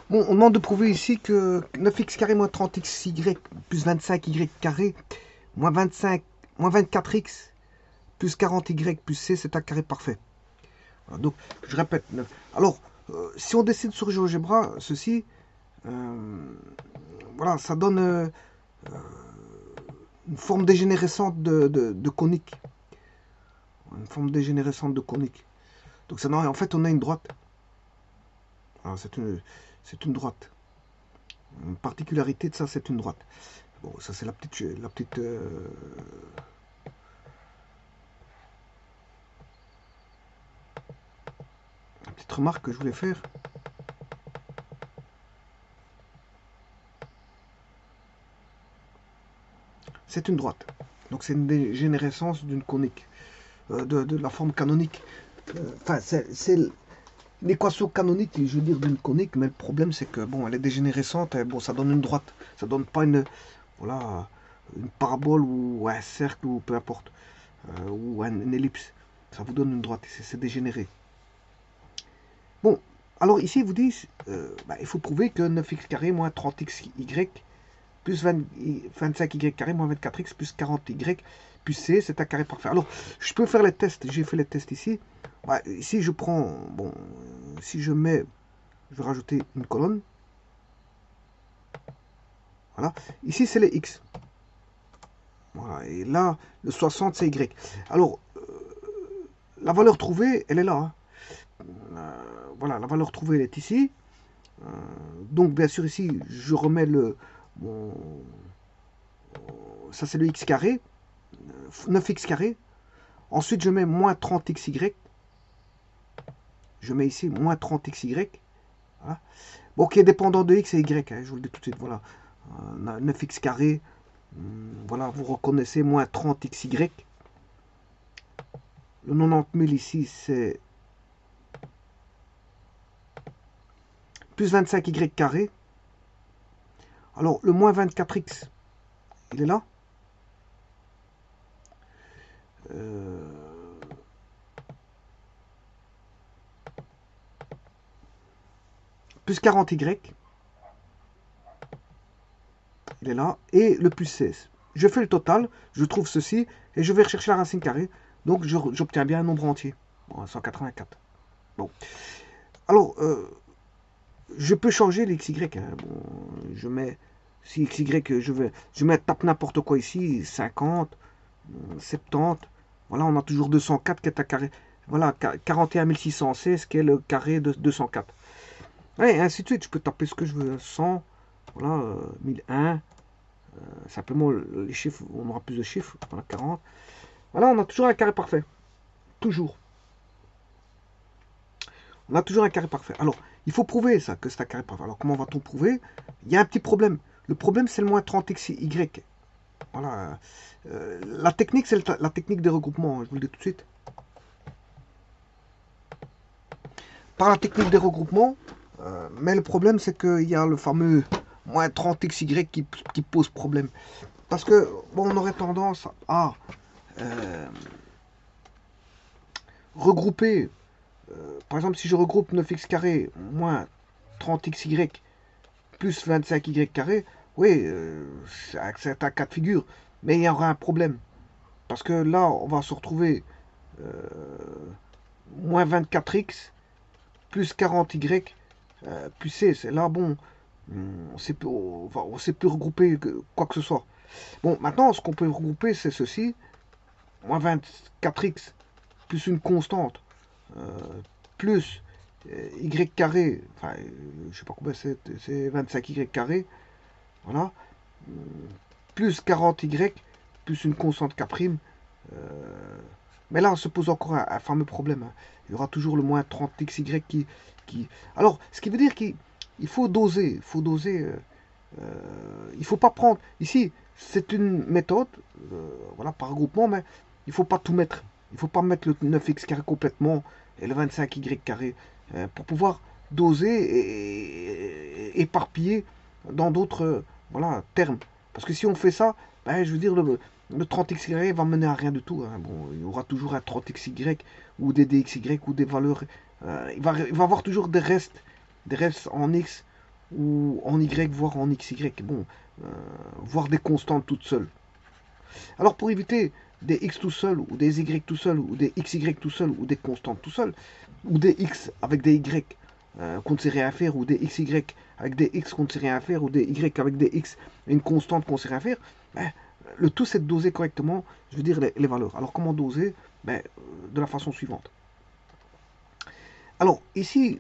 Bon, on demande de prouver ici que 9x carré moins 30xy plus 25y carré moins 25 moins 24x plus 40y plus c, c'est un carré parfait. Voilà, donc, je répète. Alors, si on décide sur GeoGebra, ceci, voilà, ça donne une forme dégénérescente de conique. Une forme dégénérescente de conique. Donc, ça, en fait, on a une droite. C'est une droite. Une particularité de ça, c'est une droite. Bon, ça, c'est la petite remarque que je voulais faire. C'est une droite. Donc, c'est une dégénérescence d'une conique, de la forme canonique. Enfin, c'est l'équation canonique, je veux dire, d'une conique, mais le problème, c'est que, bon, elle est dégénérescente, et, bon, ça donne une droite. Ça donne pas voilà, une parabole ou un cercle ou peu importe, ou une ellipse. Ça vous donne une droite, c'est dégénéré. Bon, alors ici, ils vous disent, il faut prouver que 9x carré moins 30xy plus 25y carré moins 24x plus 40y plus c, c'est un carré parfait. Alors, je peux faire les tests, j'ai fait les tests ici. Ouais, ici, je prends, bon, si je mets, je vais rajouter une colonne. Voilà, ici, c'est les x. Voilà, et là, le 60, c'est y. Alors, la valeur trouvée, elle est là. Hein. Voilà, la valeur trouvée, elle est ici. Donc, bien sûr, ici, je remets bon, ça, c'est le x carré, 9x carré. Ensuite, je mets moins 30xy. Je mets ici moins 30xy. Voilà. Bon, qui est dépendant de x et y, hein, je vous le dis tout de suite. Voilà. 9x carré. Voilà, vous reconnaissez moins 30xy. Le 90 000 ici, c'est plus 25y carré. Alors, le moins 24x, il est là. Plus 40y, il est là. Et le plus 16. Je fais le total, je trouve ceci, et je vais rechercher la racine carrée. Donc, j'obtiens bien un nombre entier. Bon, 184. Bon. Alors, je peux changer les xy. Hein. Bon, je mets, si xy, je mets tape n'importe quoi ici, 50, 70. Voilà, on a toujours 204 qui est un carré. Voilà, 41 616 qui est le carré de 204. Et ainsi de suite, je peux taper ce que je veux. 100, voilà, 1001. Simplement, les chiffres, on aura plus de chiffres. Voilà, 40. Voilà, on a toujours un carré parfait. Toujours. On a toujours un carré parfait. Alors, il faut prouver ça, que c'est un carré parfait. Alors, comment va-t-on prouver? Il y a un petit problème. Le problème, c'est le moins 30xy. Voilà. La technique, c'est la technique des regroupements. Je vous le dis tout de suite. Par la technique des regroupements, mais le problème, c'est qu'il y a le fameux moins 30xy qui pose problème. Parce que, bon, on aurait tendance à regrouper. Par exemple, si je regroupe 9x carré moins 30xy plus 25y carré, oui, c'est un cas de figure. Mais il y aura un problème. Parce que là, on va se retrouver moins 24x plus 40y plus c. C'est là, bon, on sait plus regrouper quoi que ce soit. Bon, maintenant, ce qu'on peut regrouper, c'est ceci. Moins 24x plus une constante plus y carré, enfin, je sais pas combien c'est 25y carré, voilà, plus 40y, plus une constante k'. Mais là, on se pose encore un fameux problème. Hein. Il y aura toujours le moins 30xy qui... Alors, ce qui veut dire qu'il faut doser. Il faut doser. Il faut pas prendre... Ici, c'est une méthode, voilà, par regroupement, mais il faut pas tout mettre. Il faut pas mettre le 9x carré complètement et le 25y carré pour pouvoir doser et éparpiller dans d'autres voilà, termes. Parce que si on fait ça, ben, je veux dire, le 30xy va mener à rien du tout. Hein. Bon, il y aura toujours un 30xy ou des dxy ou des valeurs. Il va avoir toujours des restes en x ou en y, voire en xy. Bon, voire des constantes toutes seules. Alors pour éviter des x tout seul, ou des y tout seul, ou des xy tout seul, ou des constantes tout seul, ou des x avec des y qu'on ne sait rien faire, ou des xy avec des x qu'on ne sait rien faire, ou des y avec des x et une constante qu'on ne sait rien faire, ben, le tout c'est de doser correctement, je veux dire, les valeurs. Alors comment doser? Ben, de la façon suivante. Alors ici,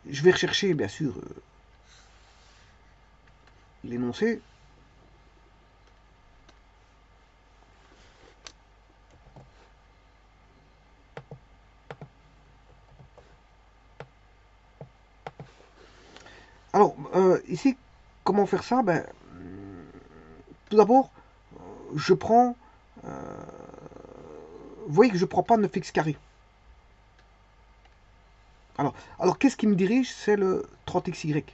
je vais rechercher bien sûr l'énoncé. Alors, ici, comment faire ça? Ben, tout d'abord, je prends... vous voyez que je ne prends pas 9x carré. Alors qu'est-ce qui me dirige? C'est le 30xy.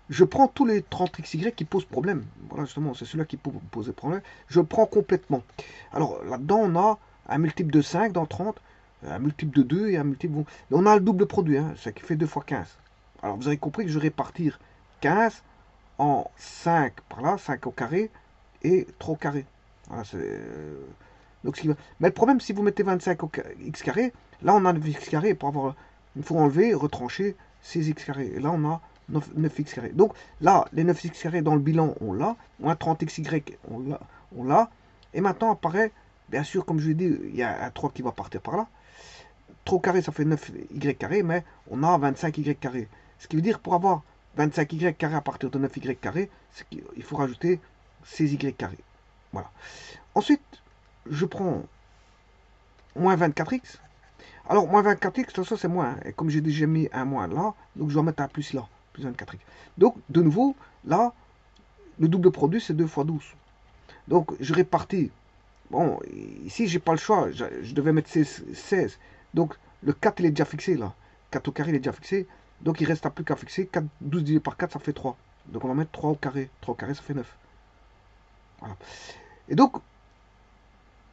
Je prends tous les 30xy qui posent problème. Voilà, justement, c'est celui-là qui peut poser problème. Je prends complètement. Alors, là-dedans, on a un multiple de 5 dans 30, un multiple de 2 et un multiple... Bon, on a le double produit, hein, ça qui fait 2 fois 15. Alors, vous avez compris que je vais répartir 15 en 5 par là, 5 au carré et 3 au carré. Voilà, donc, mais le problème, si vous mettez 25 au x carré, là, on a 9x carré. Pour avoir... Il faut enlever, retrancher 6x carré. Et là, on a 9x carré. Donc là, les 9x carré dans le bilan, on l'a. On a 30xy, on l'a. Et maintenant apparaît, bien sûr, comme je l'ai dit, il y a un 3 qui va partir par là. 3 au carré, ça fait 9y carré, mais on a 25y carré. Ce qui veut dire, pour avoir 25y carré à partir de 9y carré, il faut rajouter 16y carré. Voilà. Ensuite, je prends moins 24x. Alors, moins 24x, de toute façon, c'est moins. Et comme j'ai déjà mis un moins là, donc je dois mettre un plus là. Plus 24x. Donc, de nouveau, là, le double produit, c'est 2 fois 12. Donc, je répartis. Bon, ici, j'ai pas le choix. Je devais mettre 16. Donc, le 4, il est déjà fixé, là. 4 au carré, il est déjà fixé. Donc, il reste plus qu'à fixer. 4, 12 divisé par 4, ça fait 3. Donc, on va mettre 3 au carré. 3 au carré, ça fait 9. Voilà. Et donc,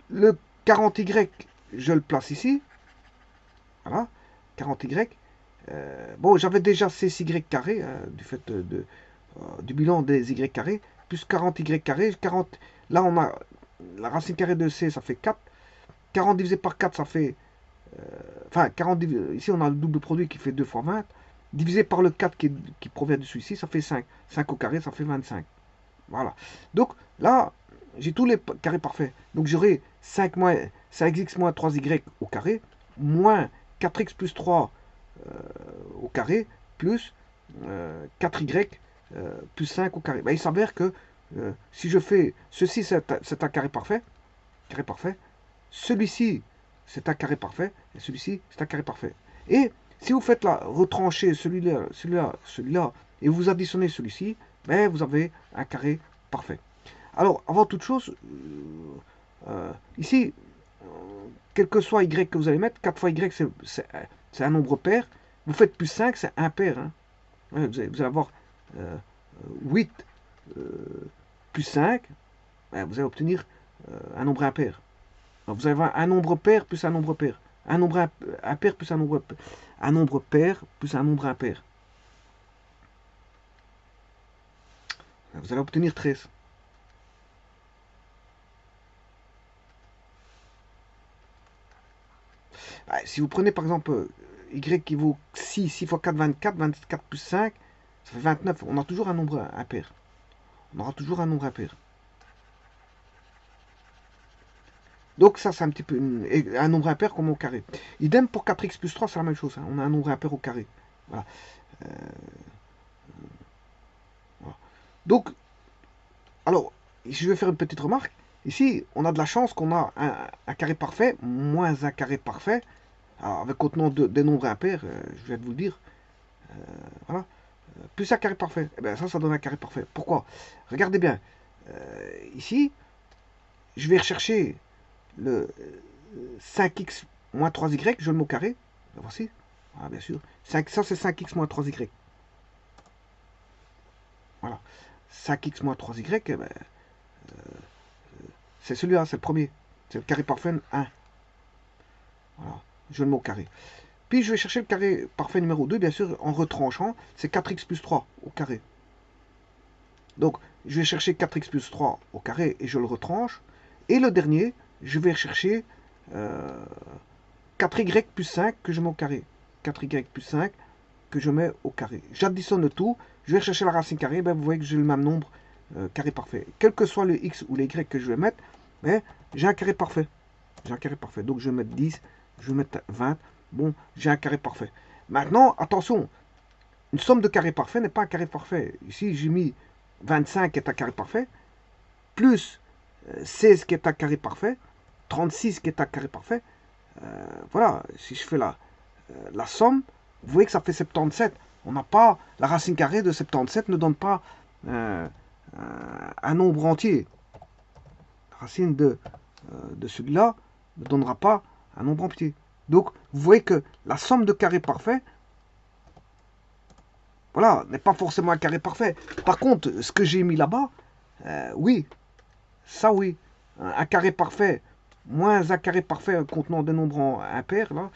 le 40y, je le place ici. Voilà. 40y. Bon, j'avais déjà 6y carré, du fait du bilan des y carrés, plus 40y carré. 40, là, on a la racine carrée de c, ça fait 4. 40 divisé par 4, ça fait... enfin, 40, ici, on a le double produit qui fait 2 fois 20. Divisé par le 4 qui provient de celui-ci, ça fait 5. 5 au carré, ça fait 25. Voilà. Donc, là, j'ai tous les carrés parfaits. Donc, j'aurai 5x moins 3y au carré, moins 4x plus 3 au carré, plus 4y plus 5 au carré. Ben, il s'avère que si je fais ceci, c'est un carré parfait. Carré parfait. Celui-ci, c'est un carré parfait. Et celui-ci, c'est un carré parfait. Et si vous faites là, retrancher celui-là, celui-là, celui-là, et vous additionnez celui-ci, ben, vous avez un carré parfait. Alors, avant toute chose, ici, quel que soit y que vous allez mettre, 4 fois y, c'est un nombre pair. Vous faites plus 5, c'est impair. Hein. Vous allez avoir 8 plus 5, vous allez obtenir un nombre impair. Alors vous allez avoir un nombre pair plus un nombre pair. Un nombre impair plus un nombre pair. Un nombre pair plus un nombre impair. Vous allez obtenir 13. Si vous prenez par exemple y qui vaut 6, 6 fois 4, 24, 24 plus 5, ça fait 29. On a toujours un nombre impair. On aura toujours un nombre impair. Donc ça, c'est un petit peu un nombre impair comme au carré. Idem pour 4x plus 3, c'est la même chose. Hein. On a un nombre impair au carré. Voilà. Voilà. Donc, alors, je vais faire une petite remarque. Ici, on a de la chance qu'on a un carré parfait, moins un carré parfait, alors, avec contenant des nombres impairs, je viens de vous le dire. Voilà. Plus un carré parfait. Et bien ça donne un carré parfait. Pourquoi? Regardez bien. Ici, je vais rechercher le 5x moins 3y, je le mets au carré. Voici. Ah, bien sûr. Ça, c'est 5x moins 3y. Voilà. 5x moins 3y, eh ben, c'est celui-là, c'est le premier. C'est le carré parfait 1. Voilà. Je le mets au carré. Puis je vais chercher le carré parfait numéro 2, bien sûr, en retranchant, c'est 4x plus 3 au carré. Donc, je vais chercher 4x plus 3 au carré et je le retranche. Et le dernier, je vais chercher 4y plus 5 que je mets au carré. 4y plus 5 que je mets au carré. J'additionne le tout, je vais chercher la racine carrée, ben vous voyez que j'ai le même nombre carré parfait. Quel que soit le x ou les y que je vais mettre, ben, j'ai un carré parfait. J'ai un carré parfait. Donc je vais mettre 10, je vais mettre 20. Bon, j'ai un carré parfait. Maintenant, attention, une somme de carrés parfaits n'est pas un carré parfait. Ici, j'ai mis 25 qui est un carré parfait, plus 16 qui est un carré parfait, 36 qui est un carré parfait. Voilà, si je fais la somme, vous voyez que ça fait 77. On n'a pas, la racine carrée de 77 ne donne pas un nombre entier. La racine de celui-là ne donnera pas un nombre entier. Donc, vous voyez que la somme de carrés parfaits, voilà, n'est pas forcément un carré parfait. Par contre, ce que j'ai mis là-bas, oui, ça oui. Un carré parfait, moins un carré parfait contenant des nombres impairs, là,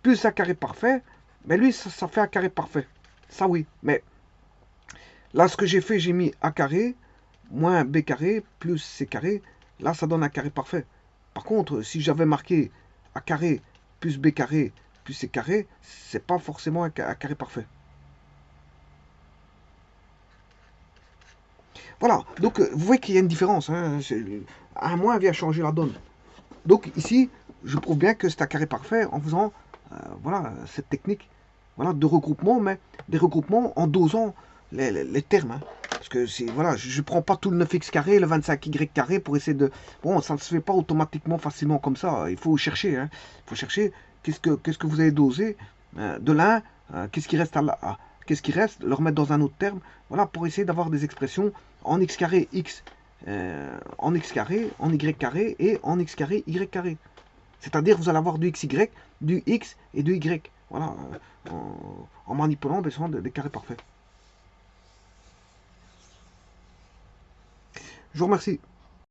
plus un carré parfait, mais lui, ça fait un carré parfait. Ça oui, mais là, ce que j'ai fait, j'ai mis A carré, moins B carré, plus C carré. Là, ça donne un carré parfait. Par contre, si j'avais marqué A carré, plus B carré, plus C carré, c'est pas forcément un carré parfait. Voilà, donc vous voyez qu'il y a une différence. Hein, un moins vient changer la donne. Donc ici, je prouve bien que c'est un carré parfait en faisant voilà, cette technique voilà, de regroupement, mais des regroupements en dosant les termes. Hein. Parce que voilà, je ne prends pas tout le 9x carré, le 25y carré pour essayer de... Bon, ça ne se fait pas automatiquement, facilement comme ça. Il faut chercher. Hein. Il faut chercher qu'est-ce que vous avez dosé de l'un, qu'est-ce qui reste qu'est-ce qui reste, le remettre dans un autre terme, voilà, pour essayer d'avoir des expressions en x carré x, en x carré, en y carré et en x carré y carré. C'est-à-dire vous allez avoir du xy, du x et du y. Voilà, en manipulant besoin des carrés parfaits. Je vous remercie.